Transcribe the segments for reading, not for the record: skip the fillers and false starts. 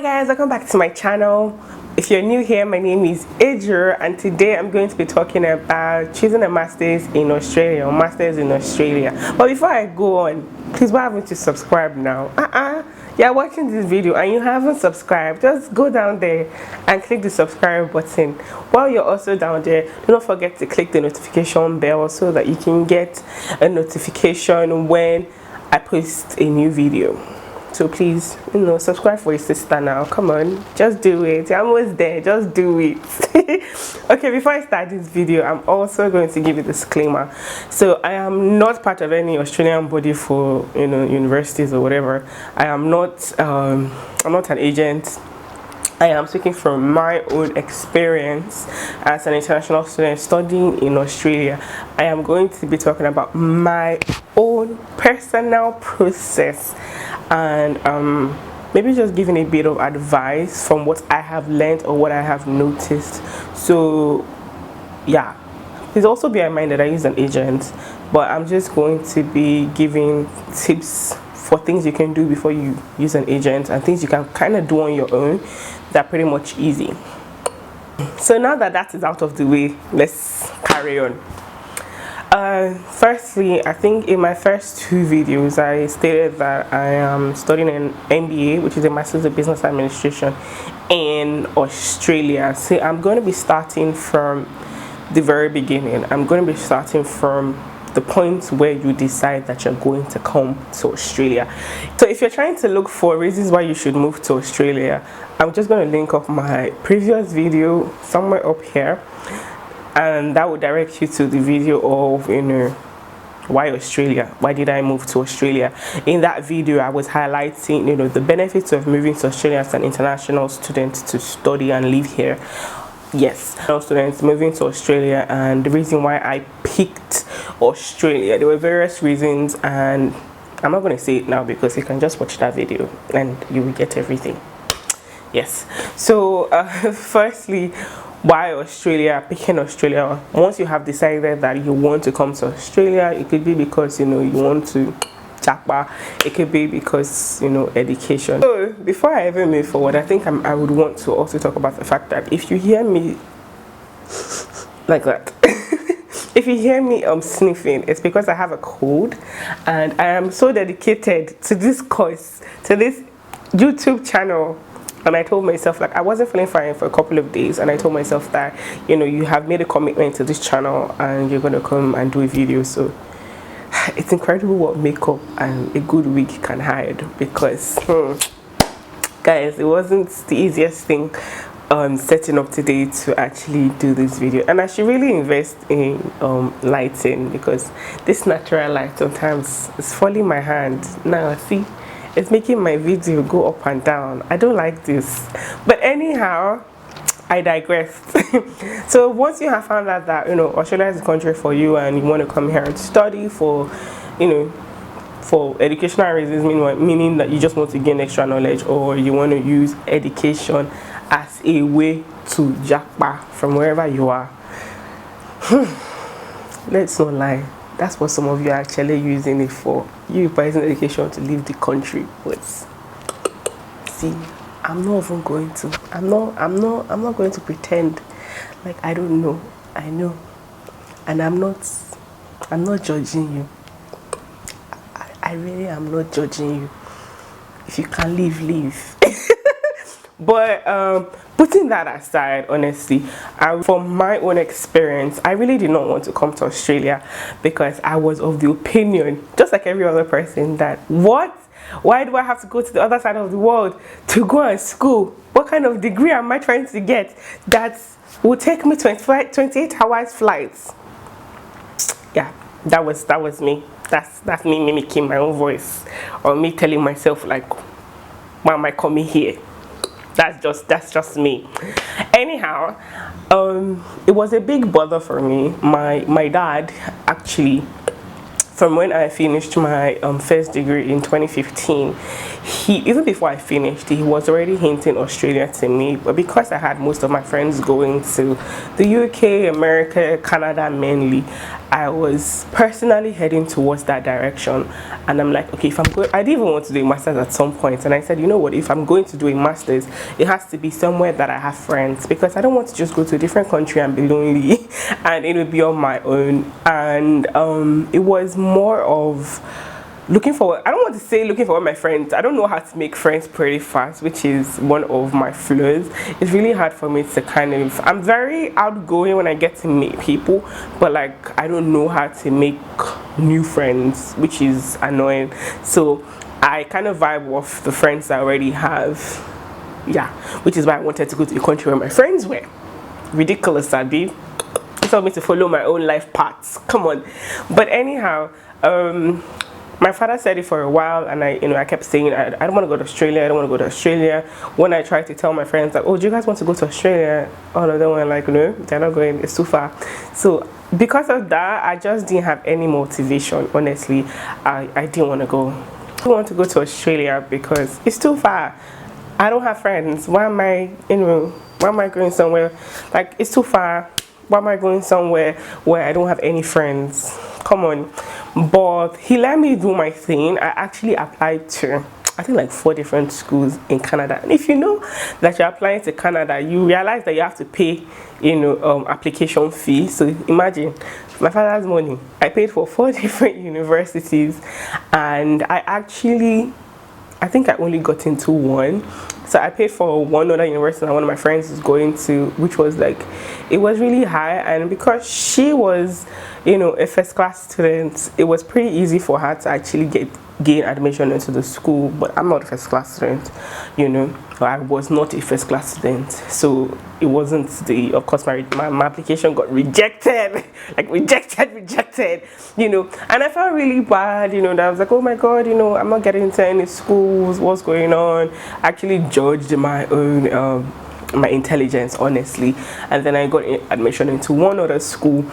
guys, welcome back to my channel. If you're new here, my name is Ejiro, and today I'm going to be talking about choosing a master's in Australia or masters in Australia. But before I go on, please why haven't you subscribed now? You're watching this video and you haven't subscribed, just go down there and click the subscribe button. While you're also down there, do not forget to click the notification bell so that you can get a notification when I post a new video. So please, subscribe for your sister now. Come on, just do it. You're almost there, just do it. Okay, before I start this video, I'm also going to give you a disclaimer. So I am not part of any Australian body for universities or whatever. I'm not an agent. I am speaking from my own experience as an international student studying in Australia. I am going to be talking about my own personal process and maybe just giving a bit of advice from what I have learned or what I have noticed. So yeah, please also bear in mind that I use an agent, but I'm just going to be giving tips for things you can do before you use an agent and things you can kind of do on your own. They're pretty much easy. So now that that is out of the way, let's carry on. Firstly, I think in my first two videos I stated that I am studying an MBA, which is a Master's of Business Administration, in Australia. So I'm going to be starting from the very beginning. I'm going to be starting from the point where you decide that you're going to come to Australia. So if you're trying to look for reasons why you should move to Australia, I'm just going to link up my previous video somewhere up here, and that will direct you to the video of why Australia, why did I move to Australia. In that video I was highlighting the benefits of moving to Australia as an international student to study and live here. Yes, students moving to Australia, and the reason why I picked Australia, there were various reasons, and I'm not going to say it now because you can just watch that video and you will get everything. Yes, so firstly, why Australia? Picking Australia, once you have decided that you want to come to Australia, it could be because you want to chapa, it could be because education. So before I even move forward, I think I would want to also talk about the fact that if you hear me like that, if you hear me sniffing, it's because I have a cold, and I am so dedicated to this course, to this YouTube channel. And I told myself, like, I wasn't feeling fine for a couple of days, and I told myself that you have made a commitment to this channel and you're gonna come and do a video. So it's incredible what makeup and a good wig can hide, because guys, it wasn't the easiest thing setting up today to actually do this video. And I should really invest in lighting, because this natural light sometimes is falling my hand. Now see, it's making my video go up and down. I don't like this, but anyhow, I digress. So once you have found out that Australia is a country for you and you want to come here and study for for educational reasons, meaning that you just want to gain extra knowledge, or you want to use education as a way to jackpot from wherever you are, let's not lie, that's what some of you are actually using it for. You using education to leave the country. But see, I'm not even going to. I'm not going to pretend like I don't know. I know, and I'm not judging you. I really am not judging you. If you can leave, leave. But putting that aside, honestly, from my own experience, I really did not want to come to Australia, because I was of the opinion, just like every other person, that why do I have to go to the other side of the world to go and school? What kind of degree am I trying to get that will take me 28 hours flights? Yeah, that was me. That's me mimicking my own voice, or me telling myself, like, why am I coming here? That's just me. Anyhow, it was a big bother for me. My dad, actually, from when I finished my first degree in 2015, even before I finished, he was already hinting Australia to me. But because I had most of my friends going to the UK, America, Canada mainly, I was personally heading towards that direction, and I'm like, okay, if I'm going, I didn't even want to do a master's at some point, and I said, you know what, if I'm going to do a master's, it has to be somewhere that I have friends, because I don't want to just go to a different country and be lonely and it would be on my own. And it was more of looking forward. I don't want to say looking forward my friends. I don't know how to make friends pretty fast, which is one of my flaws. It's really hard for me to kind of, I'm very outgoing when I get to meet people, but like I don't know how to make new friends, which is annoying. So I kind of vibe off the friends I already have. Yeah, which is why I wanted to go to a country where my friends were. Ridiculous, Abby. They told me to follow my own life paths. Come on. But anyhow, my father said it for a while, and I kept saying I don't want to go to Australia. I don't want to go to Australia. When I tried to tell my friends like, oh, do you guys want to go to Australia? All of them were like, no, they're not going. It's too far. So because of that, I just didn't have any motivation. Honestly, I didn't want to go. I didn't want to go to Australia because it's too far. I don't have friends. Why am I going somewhere? Like, it's too far. Why am I going somewhere where I don't have any friends? Come on. But he let me do my thing. I actually applied to, I think, like 4 different schools in Canada. And if you know that you're applying to Canada, you realize that you have to pay, application fee. So imagine, my father's money, I paid for 4 different universities, and I think I only got into one. So I paid for one other university that one of my friends is going to, which was like, it was really high. And because she was, a first class student, it was pretty easy for her to actually gain admission into the school. But I'm not a first class student, I was not a first class student. So it wasn't of course my application got rejected, like rejected, and I felt really bad, that I was like, oh my God, I'm not getting into any schools, what's going on? I actually judged my own, my intelligence, honestly. And then I got admission into one other school,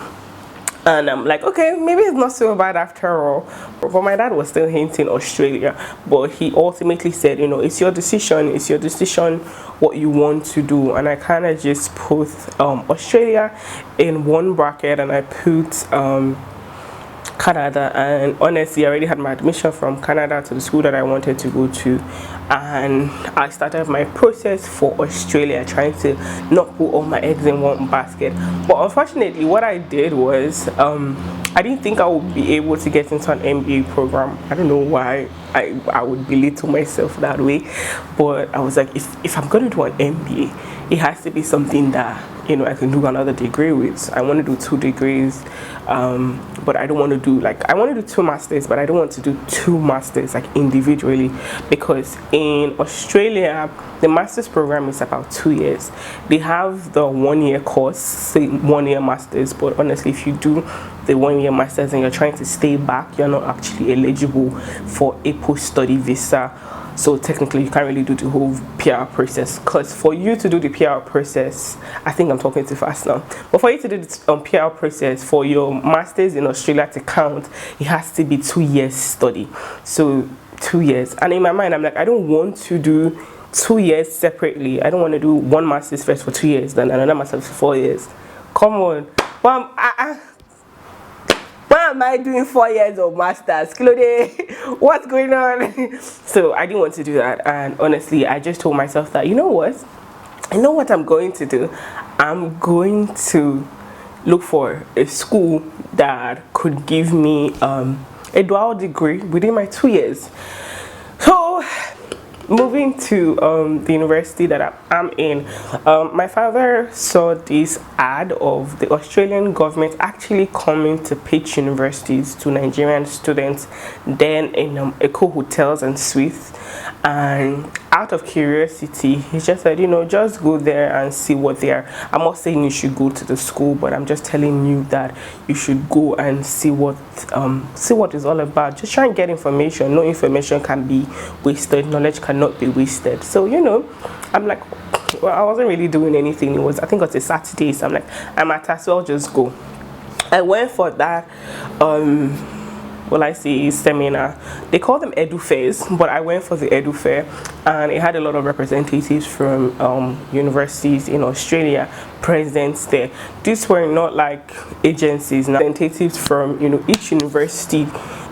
and I'm like, okay, maybe it's not so bad after all. But my dad was still hinting Australia, but he ultimately said, it's your decision what you want to do. And I kind of just put Australia in one bracket, and I put Canada. And honestly, I already had my admission from Canada to the school that I wanted to go to, and I started my process for Australia, trying to not put all my eggs in one basket. But unfortunately, what I did was I didn't think I would be able to get into an MBA program. I don't know why I would belittle myself that way, but I was like, if I'm going to do an MBA, it has to be something that I can do another degree with. I want to do 2 degrees, but I don't want to do I want to do 2 masters, but I don't want to do 2 masters like individually, because in Australia the master's program is about 2 years. They have the 1-year course, say 1-year masters, but honestly, if you do the 1-year masters and you're trying to stay back, you're not actually eligible for a post-study visa. So technically you can't really do the whole PR process, because for you to do the PR process, I think I'm talking too fast now, but for you to do the PR process for your masters in Australia to count, it has to be 2 years study. So 2 years, and in my mind I'm like, I don't want to do 2 years separately. I don't want to do one master's first for 2 years, then another master's for 4 years. Come on. Well, why am I doing 4 years of masters? What's going on? So I didn't want to do that, and honestly, I just told myself that, you know what I'm going to do? I'm going to look for a school that could give me a dual degree within my 2 years. So moving to the university that I'm in, my father saw this ad of the Australian government actually coming to pitch universities to Nigerian students, then in Eco Hotels and Suites. And out of curiosity, he just said, just go there and see what they are. I'm not saying you should go to the school, but I'm just telling you that you should go and see what it's all about. Just try and get information. No information can be wasted. Knowledge cannot be wasted. So I'm like, well, I wasn't really doing anything. I think it was a Saturday, so I'm like, I might as well just go. I went for that will I say, seminar. They call them edu fairs, but I went for the edu fair, and it had a lot of representatives from universities in Australia present there. These were not like agencies, representatives from each university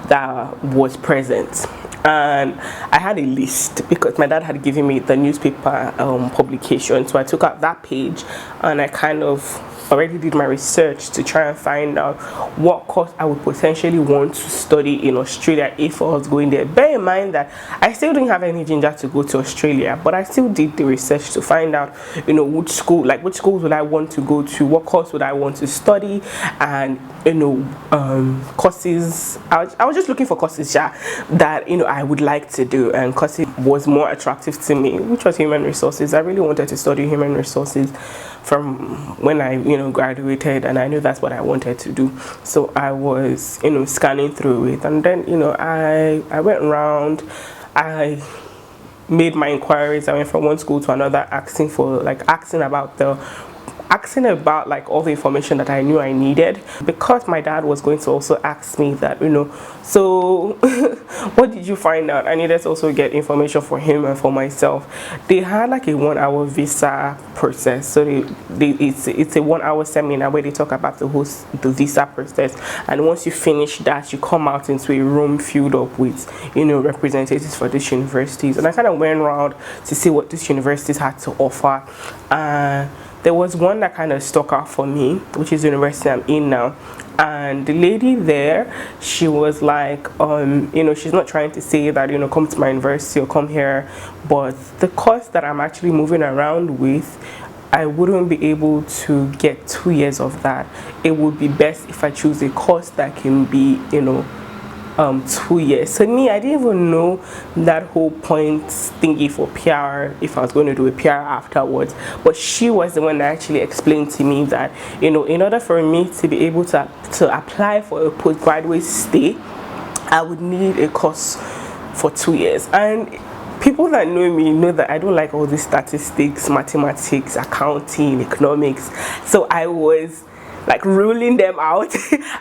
that was present. And I had a list because my dad had given me the newspaper publication, so I took out that page and I kind of already did my research to try and find out what course I would potentially want to study in Australia if I was going there. Bear in mind that I still didn't have any ginger to go to Australia, but I still did the research to find out which schools would I want to go to, what course would I want to study, and courses. I was just looking for courses that I would like to do, and courses was more attractive to me, which was human resources. I really wanted to study human resources from when I graduated, and I knew that's what I wanted to do. So I was scanning through it, and then I went around, I made my inquiries. I went from one school to another, asking about like all the information that I knew I needed, because my dad was going to also ask me that so what did you find out. I needed to also get information for him and for myself. They had like a 1-hour visa process, so it's a 1-hour seminar where they talk about the visa process, and once you finish that, you come out into a room filled up with representatives for these universities. And I kind of went around to see what these universities had to offer. There was one that kind of stuck out for me, which is the university I'm in now. And the lady there, she was like, she's not trying to say that, come to my university or come here, but the course that I'm actually moving around with, I wouldn't be able to get 2 years of that. It would be best if I choose a course that can be, 2 years. So me, I didn't even know that whole point thingy for PR, if I was going to do a PR afterwards. But she was the one that actually explained to me that in order for me to be able to apply for a postgraduate stay, I would need a course for 2 years. And people that know me know that I don't like all these statistics, mathematics, accounting, economics. So I was like ruling them out.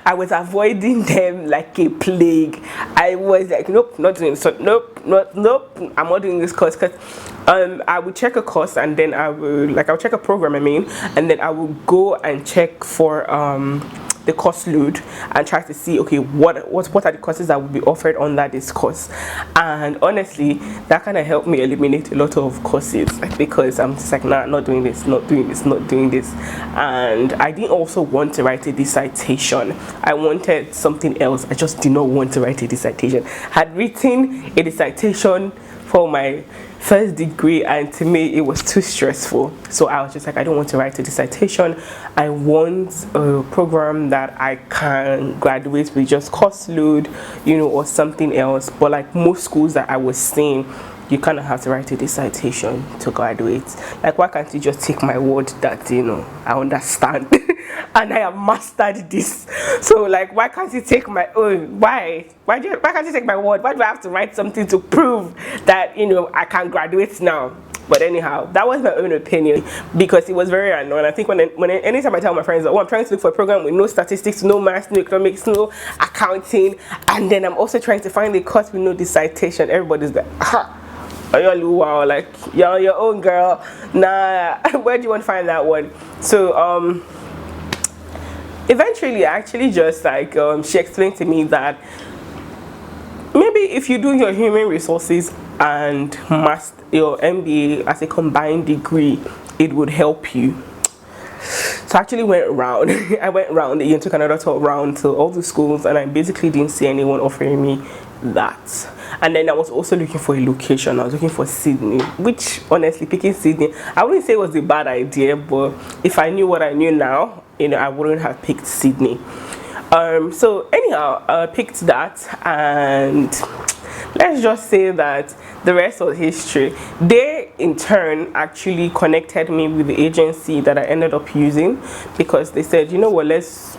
I was avoiding them like a plague. I was like, nope, not doing this. So nope, I'm not doing this course, because I would check a course, and then I'll check a program, and then I would go and check for the course load and try to see, okay, what are the courses that would be offered under this course. And honestly, that kind of helped me eliminate a lot of courses, because I'm just like, nah, not doing this. And I didn't also want to write a dissertation. I wanted something else. I just did not want to write a dissertation. Had written a dissertation for my first degree, and to me it was too stressful. So I was just like, I don't want to write a dissertation. I want a program that I can graduate with just course load, or something else. But like most schools that I was seeing, you kind of have to write a dissertation to graduate. Like, why can't you just take my word that I understand and I have mastered this? So like, why can't you take my own? Why can't you take my word? Why do I have to write something to prove that I can graduate now? But anyhow, that was my own opinion, because it was very annoying. I think anytime I tell my friends, oh, I'm trying to look for a program with no statistics, no maths, no economics, no accounting, and then I'm also trying to find a course with no dissertation, everybody's like, wow, like, you're your own girl. Nah, where do you want to find that one? So eventually, I actually just like she explained to me that maybe if you do your human resources and your MBA as a combined degree, it would help you. So I actually went around. I went around and took another tour around to all the schools, and I basically didn't see anyone offering me that. And then I was also looking for a location. I was looking for Sydney, which honestly, picking Sydney, I wouldn't say it was a bad idea, but if I knew what I knew now, I wouldn't have picked Sydney. So anyhow, I picked that, and let's just say that the rest was history. They in turn actually connected me with the agency that I ended up using, because they said, you know what,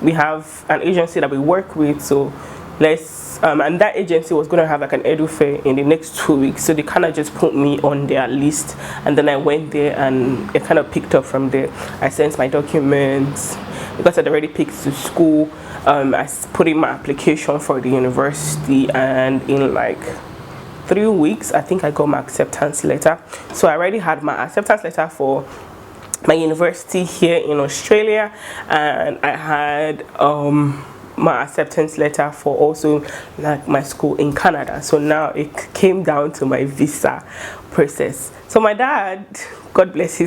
we have an agency that we work with, so let's and that agency was going to have like an edu fair in the next 2 weeks, so they kind of just put me on their list, and then I went there and it kind of picked up from there. I sent my documents because I'd already picked the school, I put in my application for the university, and in like 3 weeks I think I got my acceptance letter. So I already had my acceptance letter for my university here in Australia, and I had my acceptance letter for also like my school in Canada. So now it came down to my visa process. So my dad, God bless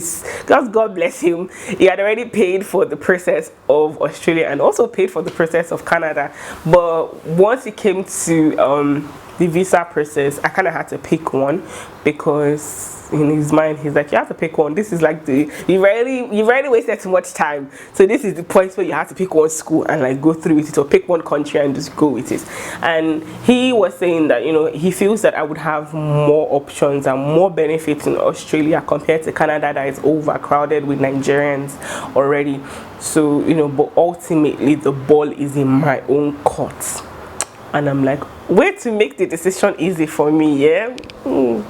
him, he had already paid for the process of Australia and also paid for the process of Canada. But once it came to the visa process, I kind of had to pick one, because in his mind he's like, you have to pick one. This is like you rarely wasted too much time, so this is the point where you have to pick one school and like go through with it, or pick one country and just go with it. And he was saying that, you know, he feels that I would have more options and more benefits in Australia compared to Canada, that is overcrowded with Nigerians already. So, you know, but ultimately the ball is in my own court. And I'm like, way to make the decision easy for me, yeah?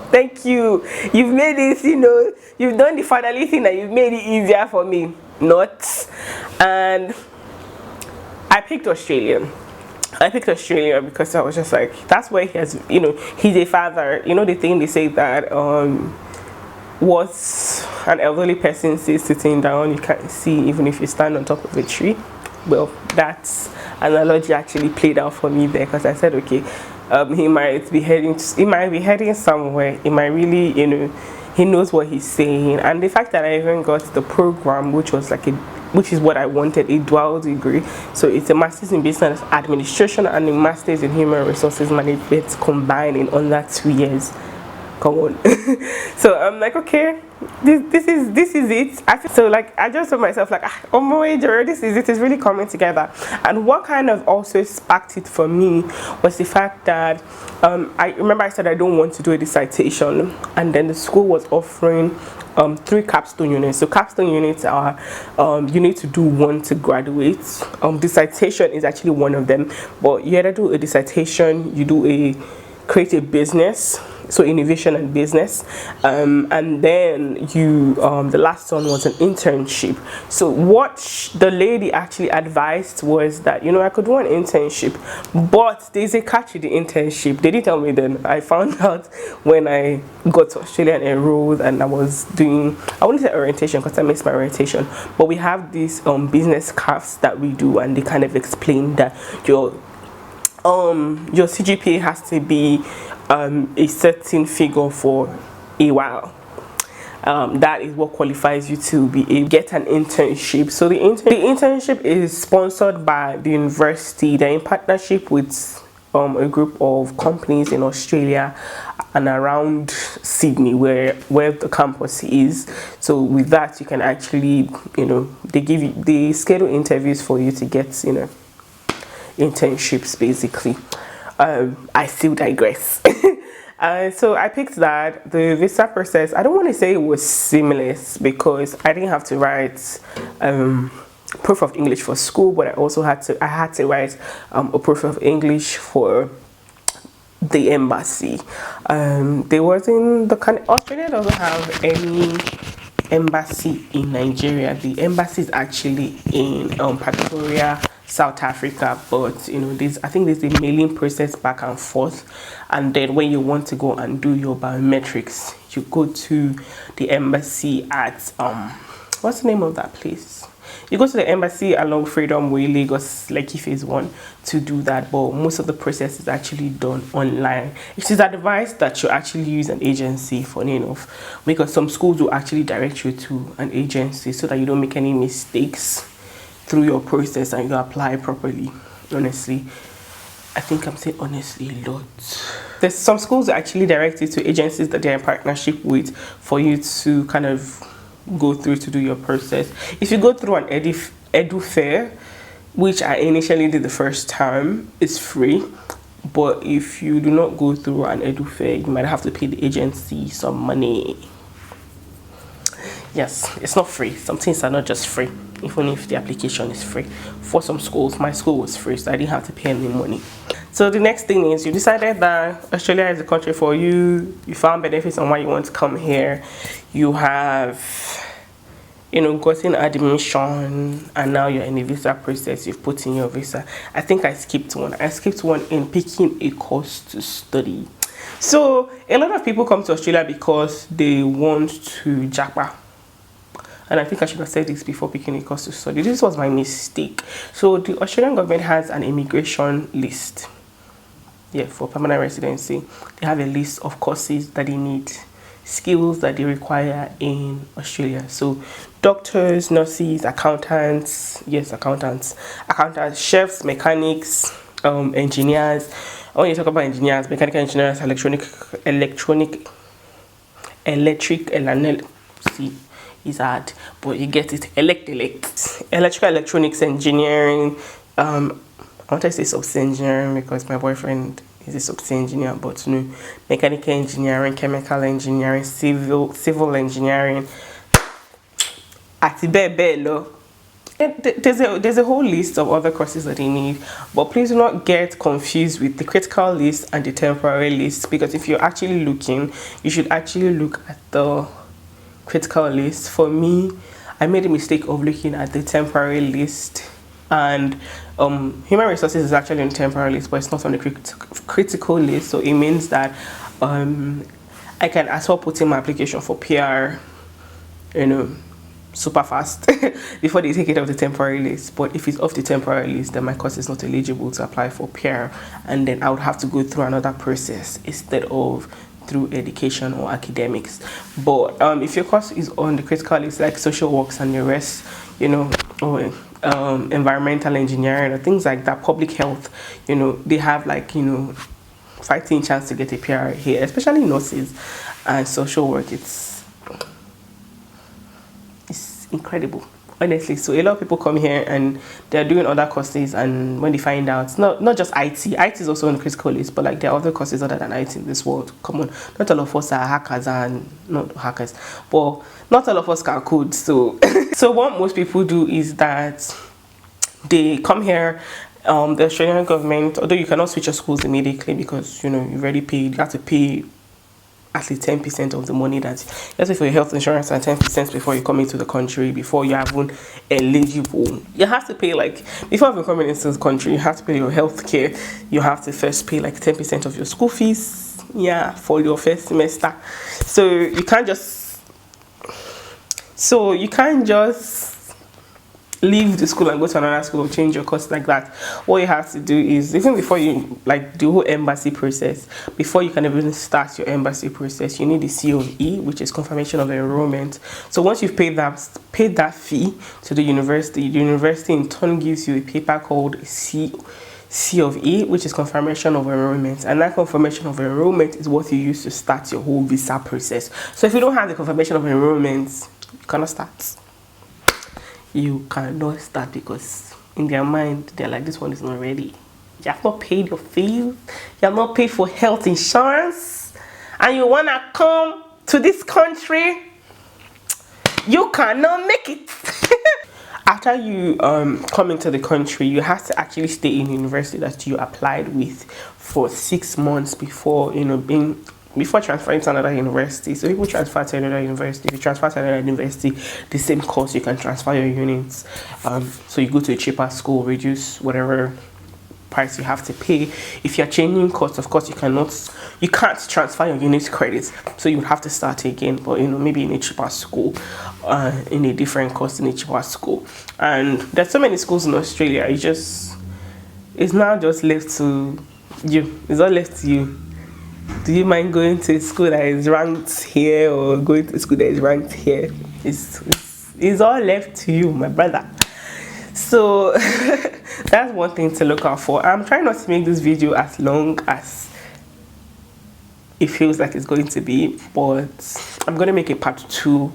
Thank you. You've made it, you know, you've done the fatherly thing and you've made it easier for me. Not. And I picked Australia. Because I was just like, that's where he has, you know, he's a father. You know the thing they say that what an elderly person says sitting down, you can't see even if you stand on top of a tree. Well, that analogy actually played out for me there, because I said, okay, he might be heading somewhere. He might really, you know, he knows what he's saying. And the fact that I even got the program, which is what I wanted, a dual degree. So it's a master's in business administration and a master's in human resources management combined in under 2 years. Come on. So I'm like, okay, this is it. I just told myself like, oh my Ejiro, this is it. It's really coming together. And what kind of also sparked it for me was the fact that I remember I said I don't want to do a dissertation, and then the school was offering 3 capstone units. So capstone units are you need to do one to graduate. Dissertation is actually one of them, but you either do a dissertation, create a business, so innovation and business, and then you the last one was an internship. So what the lady actually advised was that, you know, I could do an internship, but there's a catch with the internship. They didn't tell me then. I found out when I got to Australia and enrolled, and I was doing, I wouldn't say orientation because I missed my orientation, but we have these business crafts that we do, and they kind of explain that your CGPA has to be a certain figure for a while. That is what qualifies you to get an internship. So the internship is sponsored by the university. They're in partnership with a group of companies in Australia and around Sydney, where the campus is. So with that, you can actually, you know, they schedule interviews for you to get, you know, internships basically. I still digress. So I picked that. The visa process, I don't want to say it was seamless, because I didn't have to write proof of English for school, but I had to write a proof of English for the embassy. There wasn't Australia doesn't have any embassy in Nigeria. The embassy is actually in Pretoria, South Africa, but you know, I think there's a mailing process back and forth, and then when you want to go and do your biometrics, you go to the embassy at what's the name of that place? You go to the embassy along Freedom Way, Lagos, Lekki Phase 1 to do that, but most of the process is actually done online. It is advised that you actually use an agency, funny enough, because some schools will actually direct you to an agency so that you don't make any mistakes through your process and you apply properly. Honestly, I think I'm saying honestly a lot. There's some schools that actually direct you to agencies that they're in partnership with for you to kind of go through to do your process. If you go through an edu fair, which I initially did the first time, it's free. But if you do not go through an edu fair, you might have to pay the agency some money. Yes, it's not free. Some things are not just free, even if the application is free. For some schools, my school was free, so I didn't have to pay any money. So the next thing is, you decided that Australia is the country for you. You found benefits on why you want to come here. You have gotten admission, and now you're in the visa process. You've put in your visa. I think I skipped one. I skipped one in picking a course to study. So a lot of people come to Australia because they want to japa. And I think I should have said this before picking a course to study. This was my mistake. So the Australian government has an immigration list. Yeah, for permanent residency. They have a list of courses that they need, skills that they require in Australia. So doctors, nurses, accountants, chefs, mechanics, engineers. When you talk about engineers, mechanical engineers, electric, see, it's hard, but you get it. Electrical electronics engineering. I want to say subsea engineering because my boyfriend is a subsea engineer, but no, mechanical engineering, chemical engineering, civil engineering. There's a whole list of other courses that they need, but please do not get confused with the critical list and the temporary list, because if you're actually looking, you should actually look at the critical list. For me, I made a mistake of looking at the temporary list, and human resources is actually on the temporary list, but it's not on the critical list. So it means that I can as well put in my application for PR, super fast before they take it off the temporary list. But if it's off the temporary list, then my course is not eligible to apply for PR, and then I would have to go through another process instead of through education or academics. But if your course is on the critical list, like social works and the rest, or environmental engineering or things like that, public health, they have fighting chance to get a PR here, especially nurses and social work. It's incredible, honestly. So a lot of people come here and they're doing other courses, and when they find out, not just IT is also on the critical list, but there are other courses other than IT in this world. Come on, not all of us are hackers, and not hackers, but not all of us can code. So so what most people do is that they come here. The Australian government, although you cannot switch your schools immediately because you've already paid, you have to pay at least 10% of the money that, let's say for your health insurance, and 10% before you come into the country, before you're even eligible. You have to pay before even coming into the country, you have to pay your health care. You have to first pay 10% of your school fees, for your first semester. So you can't just leave the school and go to another school or change your course like that. What you have to do is, even before you the whole embassy process, before you can even start your embassy process, you need the COE, which is confirmation of enrollment. So once you've paid that fee to the university in turn gives you a paper called C of E, which is confirmation of enrollment, and that confirmation of enrollment is what you use to start your whole visa process. So if you don't have the confirmation of enrollment, you cannot start. You cannot start because in their mind they're like, this one is not ready. You have not paid your fees, you have not paid for health insurance, and you wanna come to this country, you cannot make it. After you come into the country, you have to actually stay in university that you applied with for 6 months before before transferring to another university. So people transfer to another university. If you transfer to another university, the same course, you can transfer your units. So you go to a cheaper school, reduce whatever price you have to pay. If you're changing course, of course you can't transfer your unit credits, so you would have to start again, but maybe in a cheaper school, in a different course in a cheaper school. And there's so many schools in Australia, it's now just left to you. It's all left to you. Do you mind going to a school that is ranked here or going to a school that is ranked here? It's all left to you, my brother. So that's one thing to look out for. I'm trying not to make this video as long as it feels like it's going to be, but I'm going to make a part 2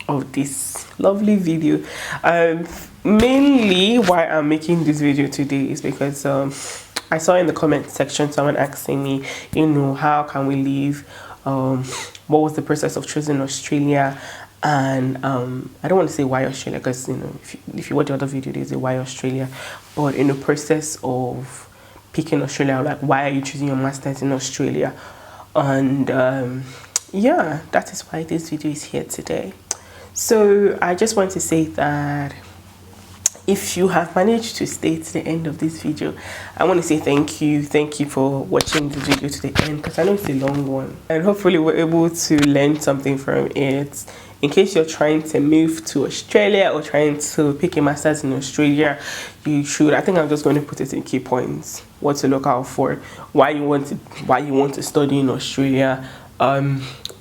of this lovely video. Mainly why I'm making this video today is because I saw in the comment section someone asking me, how can we leave? What was the process of choosing Australia? And I don't want to say why Australia, because if you watch the other video, there's a why Australia. But in the process of picking Australia, why are you choosing your masters in Australia? And yeah, that is why this video is here today. So I just want to say that if you have managed to stay to the end of this video, I want to say thank you for watching this video to the end, because I know it's a long one, and hopefully we're able to learn something from it. In case you're trying to move to Australia or trying to pick a master's in Australia, you should, I think I'm just going to put it in key points, what to look out for, why you want to study in Australia,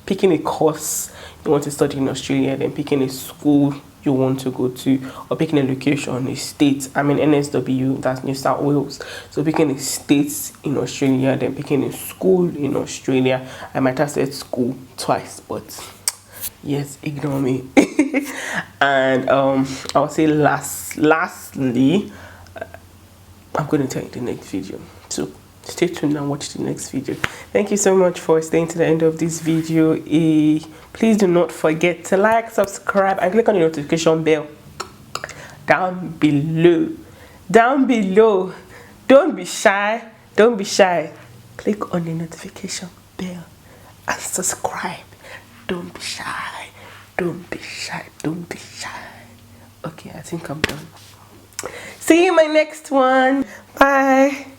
picking a course you want to study in Australia, then picking a school you want to go to, or picking a location, a state. I'm in NSW, that's New South Wales. So picking a state in Australia, then picking a school in Australia. I might have said school twice, but yes, ignore me. And I'll say lastly, I'm going to tell you the next video. So stay tuned and watch the next video. Thank you so much for staying to the end of this video. Please do not forget to like, subscribe, and click on the notification bell down below. Don't be shy. Click on the notification bell and subscribe. Don't be shy. Okay, I think I'm done. See you in my next one. Bye.